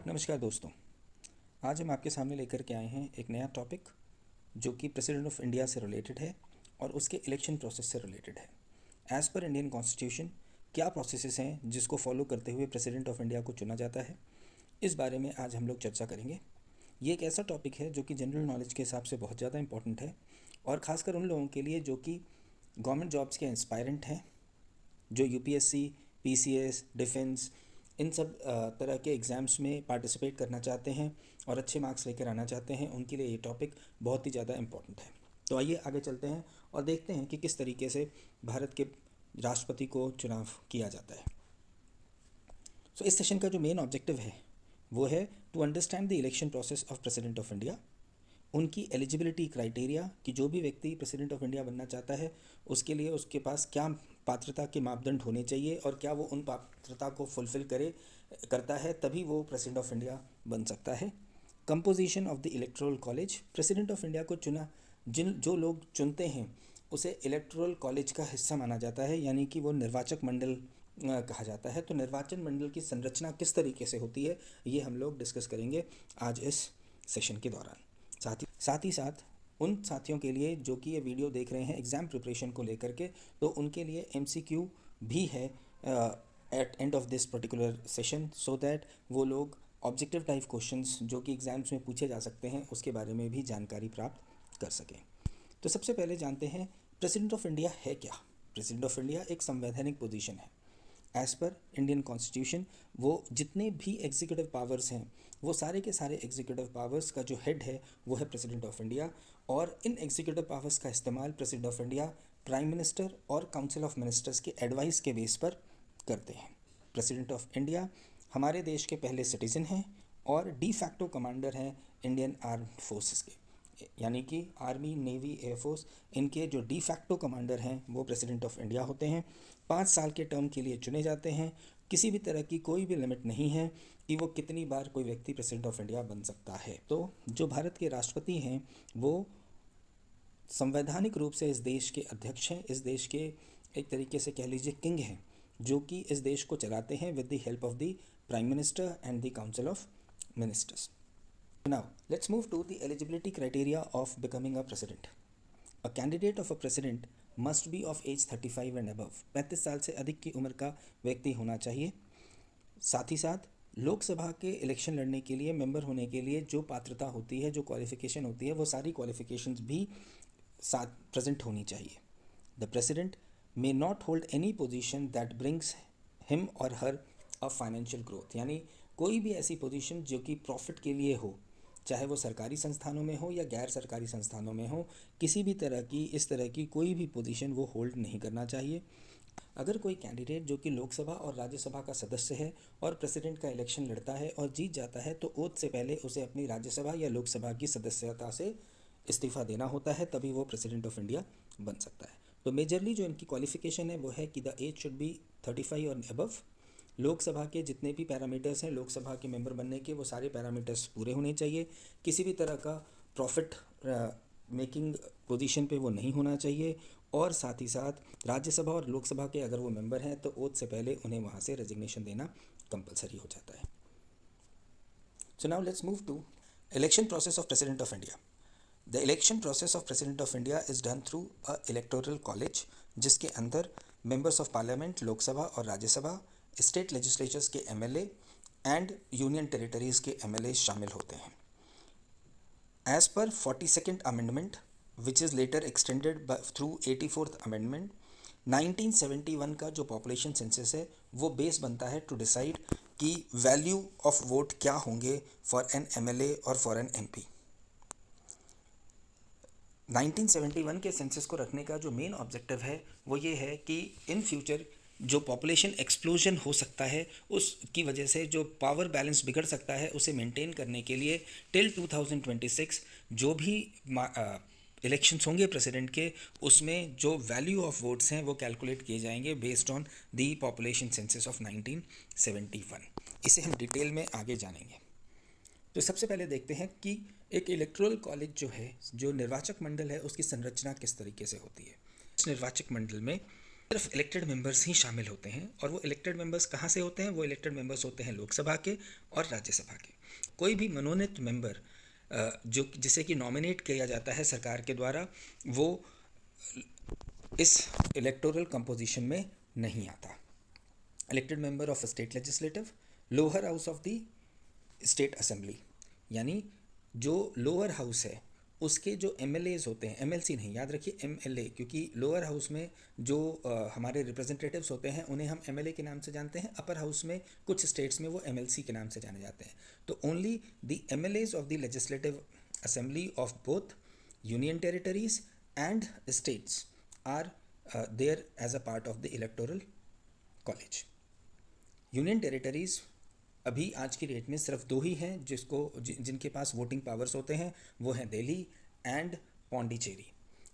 नमस्कार दोस्तों। आज हम आपके सामने लेकर के आए हैं एक नया टॉपिक जो कि प्रेसिडेंट ऑफ इंडिया से रिलेटेड है और उसके इलेक्शन प्रोसेस से रिलेटेड है। एज़ पर इंडियन कॉन्स्टिट्यूशन क्या प्रोसेसेस हैं जिसको फॉलो करते हुए प्रेसिडेंट ऑफ इंडिया को चुना जाता है, इस बारे में आज हम लोग चर्चा करेंगे। ये एक ऐसा टॉपिक है जो कि जनरल नॉलेज के हिसाब से बहुत ज़्यादा इंपॉर्टेंट है और ख़ासकर उन लोगों के लिए जो कि गवर्नमेंट जॉब्स के एस्पायरेंट हैं, जो यूपीएससी, पीसीएस, डिफेंस, इन सब तरह के एग्ज़ाम्स में पार्टिसिपेट करना चाहते हैं और अच्छे मार्क्स लेकर आना चाहते हैं, उनके लिए ये टॉपिक बहुत ही ज़्यादा इम्पोर्टेंट है। तो आइए आगे चलते हैं और देखते हैं कि किस तरीके से भारत के राष्ट्रपति को चुनाव किया जाता है। सो इस सेशन का जो मेन ऑब्जेक्टिव है वो है to understand the election process of president of India, उनकी एलिजिबिलिटी क्राइटेरिया कि जो भी व्यक्ति प्रेसिडेंट ऑफ इंडिया बनना चाहता है उसके लिए उसके पास क्या पात्रता के मापदंड होने चाहिए और क्या वो उन पात्रता को फुलफ़िल करता है तभी वो प्रेसिडेंट ऑफ इंडिया बन सकता है। Composition of the electoral college, president of India को जो लोग चुनते हैं उसे इलेक्टोरल कॉलेज का हिस्सा माना जाता है, यानी कि वो निर्वाचक मंडल कहा जाता है। तो निर्वाचन मंडल की संरचना किस तरीके से होती है ये हम लोग डिस्कस करेंगे आज इस सेशन के दौरान। साथ ही साथ उन साथियों के लिए जो कि ये वीडियो देख रहे हैं एग्ज़ाम प्रिपरेशन को लेकर के, तो उनके लिए एमसीक्यू भी है at end of this particular session, so that वो लोग ऑब्जेक्टिव टाइप क्वेश्चंस जो कि एग्ज़ाम्स में पूछे जा सकते हैं उसके बारे में भी जानकारी प्राप्त कर सकें। तो सबसे पहले जानते हैं प्रेसिडेंट ऑफ इंडिया है क्या। प्रेसिडेंट ऑफ इंडिया एक संवैधानिक पोजीशन है। एज़ पर इंडियन कॉन्स्टिट्यूशन वो जितने भी एग्जीक्यूटिव पावर्स हैं वो सारे के सारे एग्जीक्यूटिव पावर्स का जो हेड है वो है प्रेसिडेंट ऑफ इंडिया, और इन एग्जीक्यूटिव पावर्स का इस्तेमाल president of India prime minister और काउंसिल ऑफ मिनिस्टर्स के एडवाइस के बेस पर करते हैं। प्रेसिडेंट ऑफ इंडिया हमारे देश के पहले सिटीज़न हैं और डी फैक्टो कमांडर हैं इंडियन आर्म्ड फोर्सेस के, यानी कि आर्मी, नेवी, एयरफोर्स, इनके जो डी फैक्टो कमांडर हैं वो प्रेसिडेंट ऑफ इंडिया होते हैं। 5 साल के टर्म के लिए चुने जाते हैं। किसी भी तरह की कोई भी लिमिट नहीं है कि वो कितनी बार कोई व्यक्ति प्रेसिडेंट ऑफ इंडिया बन सकता है। तो जो भारत के राष्ट्रपति हैं वो संवैधानिक रूप से इस देश के अध्यक्ष हैं, इस देश के एक तरीके से कह लीजिए किंग हैं, जो कि इस देश को चलाते हैं with the help of the prime minister and the council of ministers. Now, let's move to the eligibility criteria of becoming a president. A candidate of a president must be of age 35 and above. 35 साल से अधिक की उम्र का व्यक्ति होना चाहिए। साथ ही साथ लोकसभा के इलेक्शन लड़ने के लिए, मेंबर होने के लिए जो पात्रता होती है, जो क्वालिफिकेशन होती है, वो सारी क्वालिफिकेशंस भी साथ प्रेजेंट होनी चाहिए। The president may not hold any position that brings him और हर अ फाइनेंशियल ग्रोथ, यानी कोई भी ऐसी पोजीशन जो कि प्रॉफिट के लिए हो, चाहे वो सरकारी संस्थानों में हो या गैर सरकारी संस्थानों में हो, किसी भी तरह की इस तरह की कोई भी पोजीशन वो होल्ड नहीं करना चाहिए। अगर कोई कैंडिडेट जो कि लोकसभा और राज्यसभा का सदस्य है और प्रेसिडेंट का इलेक्शन लड़ता है और जीत जाता है, तो ओथ से पहले उसे अपनी राज्यसभा या लोकसभा की सदस्यता से इस्तीफा देना होता है, तभी वो प्रेसिडेंट ऑफ इंडिया बन सकता है। तो मेजरली जो इनकी क्वालिफिकेशन है वो है कि द एज शुड बी 35 और अबव। लोकसभा के जितने भी पैरामीटर्स हैं लोकसभा के मेंबर बनने के, वो सारे पैरामीटर्स पूरे होने चाहिए। किसी भी तरह का प्रॉफिट मेकिंग पोजीशन पे वो नहीं होना चाहिए, और साथ ही साथ राज्यसभा और लोकसभा के अगर वो मेंबर हैं तो ओथ से पहले उन्हें वहाँ से रेजिग्नेशन देना कंपलसरी हो जाता है। So now let's move to election process of president of India. The election process of president of India is done through a electoral college, जिसके अंदर मेंबर्स ऑफ पार्लियामेंट, लोकसभा और राज्यसभा, स्टेट लेजिस्लेचर्स के MLA and union territories के MLA शामिल होते हैं। As per 42nd amendment which is later extended through 84th amendment, 1971 का जो पॉपुलेशन सेंसस है वो बेस बनता है टू डिसाइड कि वैल्यू ऑफ वोट क्या होंगे फॉर एन एमएलए और फॉर एन एमपी। 1971 के सेंसस को रखने का जो मेन ऑब्जेक्टिव है वो ये है कि इन फ्यूचर जो पॉपुलेशन एक्सप्लोजन हो सकता है उसकी वजह से जो पावर बैलेंस बिगड़ सकता है उसे मेंटेन करने के लिए टिल 2026 जो भी इलेक्शंस होंगे प्रेसिडेंट के, उसमें जो वैल्यू ऑफ वोट्स हैं वो कैलकुलेट किए जाएंगे based on the population census of 1971। इसे हम डिटेल में आगे जानेंगे। तो सबसे पहले देखते हैं कि एक इलेक्टोरल कॉलेज जो है, जो निर्वाचक मंडल है, उसकी संरचना किस तरीके से होती है। इस निर्वाचक मंडल में सिर्फ इलेक्टेड मेंबर्स ही शामिल होते हैं, और वो इलेक्टेड मेंबर्स कहाँ से होते हैं? वो इलेक्टेड मेंबर्स होते हैं लोकसभा के और राज्यसभा के। कोई भी मनोनीत मेंबर जो जिसे कि नॉमिनेट किया जाता है सरकार के द्वारा, वो इस इलेक्टोरल कंपोजिशन में नहीं आता। Elected member of state legislative, lower house of the state assembly, यानी जो लोअर हाउस है उसके जो एमएलएज होते हैं, एमएलसी नहीं, याद रखिए एमएलए, क्योंकि लोअर हाउस में जो हमारे रिप्रेजेंटेटिव्स होते हैं उन्हें हम एमएलए के नाम से जानते हैं, अपर हाउस में कुछ स्टेट्स में वो एमएलसी के नाम से जाने जाते हैं। तो only the MLAs of the legislative assembly of both union territories and states are there as a part of the electoral college. Union territories अभी आज की डेट में सिर्फ दो ही हैं जिनके पास वोटिंग पावर्स होते हैं, वो हैं दिल्ली एंड पौंडीचेरी।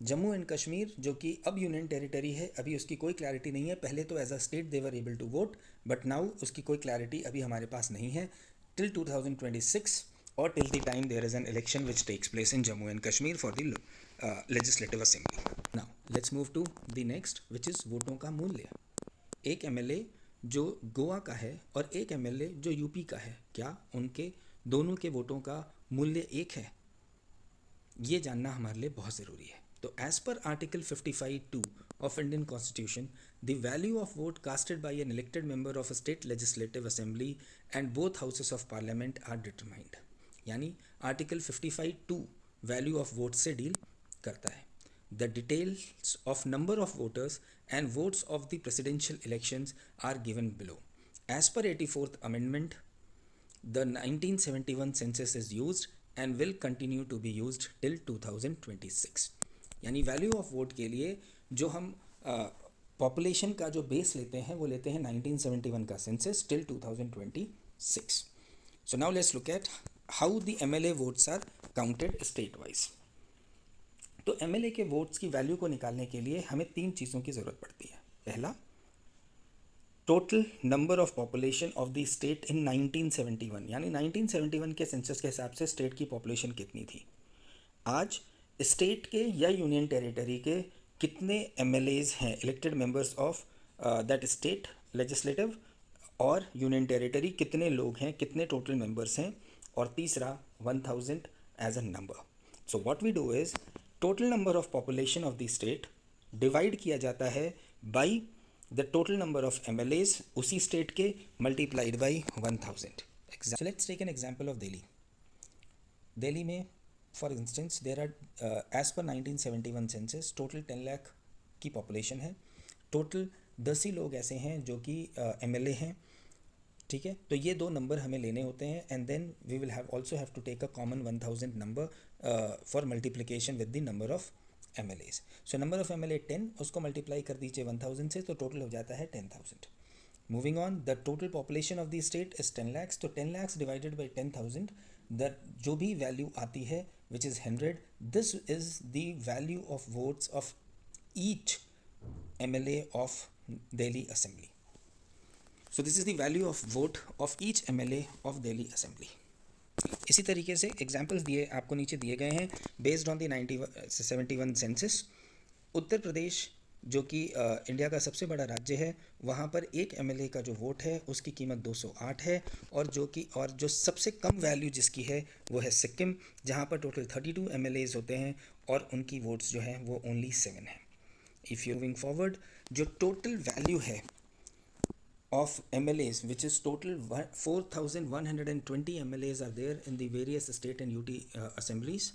जम्मू एंड कश्मीर जो कि अब यूनियन टेरिटरी है, अभी उसकी कोई क्लैरिटी नहीं है। पहले तो as a state they were able to vote, but now उसकी कोई क्लैरिटी अभी हमारे पास नहीं है टिल 2026 और till the time there is an election which takes place in Jammu and Kashmir for the legislative assembly. Now let's move to the next which is वोटों का मूल्य। एक एमएलए जो गोवा का है और एक एमएलए जो यूपी का है, क्या उनके दोनों के वोटों का मूल्य एक है? ये जानना हमारे लिए बहुत ज़रूरी है। तो as per article 55(2) of Indian constitution, the value of vote casted by an elected member of state legislative assembly and both houses of parliament are determined. यानी आर्टिकल 55(2) वैल्यू ऑफ वोट से डील करता है। The details of number of voters and votes of the presidential elections are given below. As per 84th Amendment, the 1971 census is used and will continue to be used till 2026. यानी value of vote के लिए जो हम population का जो base लेते हैं वो लेते हैं 1971 का census till 2026. So now let's look at how the MLA votes are counted state wise. तो एमएलए के वोट्स की वैल्यू को निकालने के लिए हमें तीन चीज़ों की ज़रूरत पड़ती है। पहला, total number of population of the state in 1971, यानी 1971 के सेंसस के हिसाब से स्टेट की पॉपुलेशन कितनी थी। आज स्टेट के या यूनियन टेरिटरी के कितने एमएलएज हैं, elected members of that state legislative और यूनियन टेरिटरी, कितने लोग हैं, कितने टोटल मेंबर्स हैं। और तीसरा 1000 as a number. So what we do is total number of population of the state divide किया जाता है by the total number of MLAs उसी स्टेट के multiplied by 1000. So let's take an example of Delhi. Delhi में for instance there are as per 1971 census total 10 lakh की population है। Total 10 ही लोग ऐसे हैं जो कि एमएलए हैं, ठीक है। तो ये दो नंबर हमें लेने होते हैं and then we will have also have to take a common 1000 number for multiplication with the number of MLAs. So number of MLA 10, उसको मल्टीप्लाई कर दीजिए 1000 से, तो टोटल हो जाता है 10,000. Moving on, the total population of the state is 10 lakhs, तो 10 lakhs divided by 10,000, the जो भी वैल्यू आती है which is 100, this is the value of votes of each MLA of Delhi assembly. So this is the value of vote of each MLA of Delhi Assembly. इसी तरीके से examples दिए आपको नीचे दिए गए हैं based on the 1971 census. Uttar Pradesh जो कि इंडिया का सबसे बड़ा राज्य है, वहाँ पर एक एमएलए का जो वोट है उसकी कीमत 208 है, और जो सबसे कम वैल्यू जिसकी है वो है सिक्किम, जहाँ पर टोटल 32 एमएलएज होते हैं और उनकी वोट्स जो हैं वो ओनली 7 हैं. इफ़ यू मूविंग फॉरवर्ड, जो टोटल वैल्यू है of MLAs, which is total 4,120 MLAs are there in the various state and UT assemblies.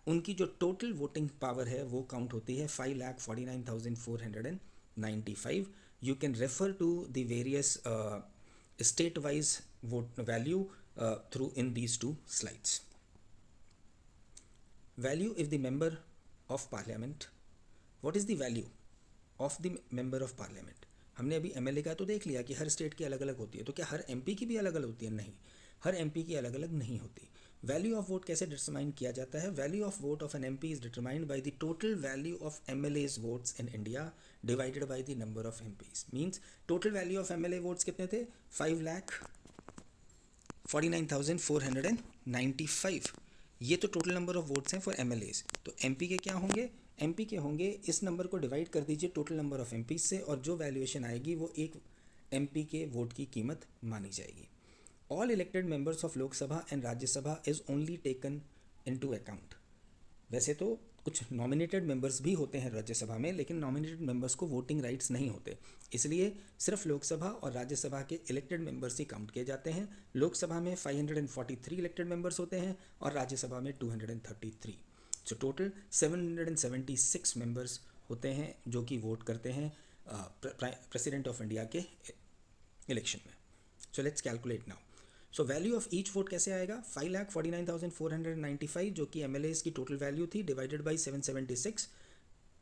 उनकी जो टोटल वोटिंग पावर है वो काउंट होती है 5,49,495. You can refer to the various state wise vote value through in these two slides. Value if the member of parliament. What is the value of the member of parliament? हमने अभी MLA का तो देख लिया कि हर state की अलग अलग होती है, तो क्या हर एमपी की भी अलग अलग होती है? नहीं, हर एमपी की अलग अलग नहीं होती. वैल्यू ऑफ वोट कैसे डिटरमाइन किया जाता है? Value of vote of an MP is determined by the total value of MLAs votes in India divided by the number of MPs. Means total value of MLA votes कितने थे? 5,49,495. ये तो total number of votes हैं for MLAs. तो MP के क्या होंगे? MP के होंगे, इस नंबर को डिवाइड कर दीजिए टोटल नंबर ऑफ एमपी से, और जो वैल्यूएशन आएगी वो एक एमपी के वोट की कीमत मानी जाएगी. All elected members of Lok Sabha and Rajya Sabha is only taken into account. वैसे तो कुछ नॉमिनेटेड मेंबर्स भी होते हैं राज्यसभा में, लेकिन नॉमिनेटेड मेंबर्स को वोटिंग राइट्स नहीं होते, इसलिए सिर्फ लोकसभा और राज्यसभा के इलेक्टेड मेंबर्स ही काउंट किए जाते हैं. लोकसभा में 543 इलेक्टेड मेंबर्स होते हैं और राज्यसभा में 233. सो टोटल 776 मेंबर्स होते हैं जो कि वोट करते हैं प्रेसिडेंट ऑफ इंडिया के इलेक्शन में. So let's calculate now. So value of each vote कैसे आएगा? 5,49,495 जो कि एमएलएस की टोटल वैल्यू थी, डिवाइडेड बाई 776.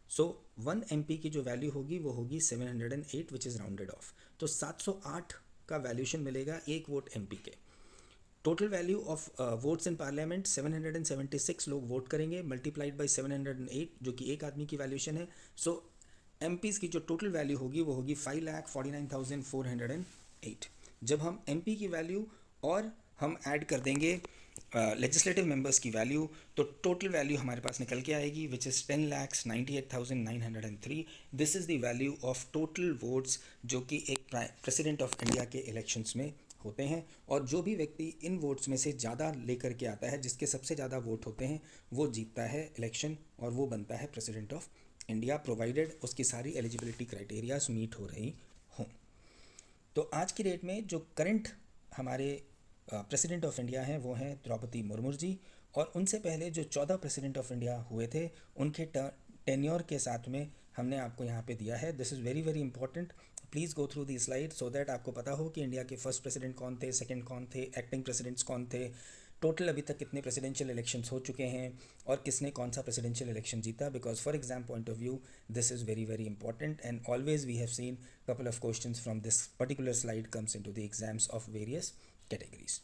सो 1 एमपी की जो वैल्यू होगी वो होगी 708 विच इज़ राउंडेड ऑफ. तो 708 का वैल्यूशन मिलेगा एक वोट एमपी के. Total value of votes in parliament 776 लोग वोट करेंगे, मल्टीप्लाइड बाई 708 जो कि एक आदमी की वैल्यूशन है. सो एमपीज़ की जो टोटल वैल्यू होगी वो होगी 5,49,408. जब हम एमपी की वैल्यू और हम ऐड कर देंगे लेजिस्लेटिव मेंबर्स की वैल्यू, तो टोटल वैल्यू हमारे पास निकल के आएगी which is 10,98,903. This is the value of total votes जो कि एक प्रेसिडेंट ऑफ इंडिया के इलेक्शंस में होते हैं. और जो भी व्यक्ति इन वोट्स में से ज़्यादा लेकर के आता है, जिसके सबसे ज़्यादा वोट होते हैं, वो जीतता है इलेक्शन और वो बनता है प्रेसिडेंट ऑफ इंडिया, प्रोवाइडेड उसकी सारी एलिजिबिलिटी क्राइटेरियाज मीट हो रही हों. तो आज की डेट में जो करंट हमारे प्रेसिडेंट ऑफ इंडिया हैं वो हैं द्रौपदी मुर्मू जी, और उनसे पहले जो 14 प्रेसिडेंट ऑफ इंडिया हुए थे उनके टेन्योर के साथ में हमने आपको यहाँ पे दिया है. This is very very important. Please go through the slide so that आपको पता हो कि इंडिया के फर्स्ट प्रेसिडेंट कौन थे, सेकंड कौन थे, एक्टिंग प्रेसिडेंट्स कौन थे, टोटल अभी तक कितने प्रेसिडेंशियल इलेक्शंस हो चुके हैं और किसने कौन सा प्रेसिडेंशियल इलेक्शन जीता. Because for exam point of view this is very very important, and always we have seen couple of questions from this particular slide comes into the exams of various categories.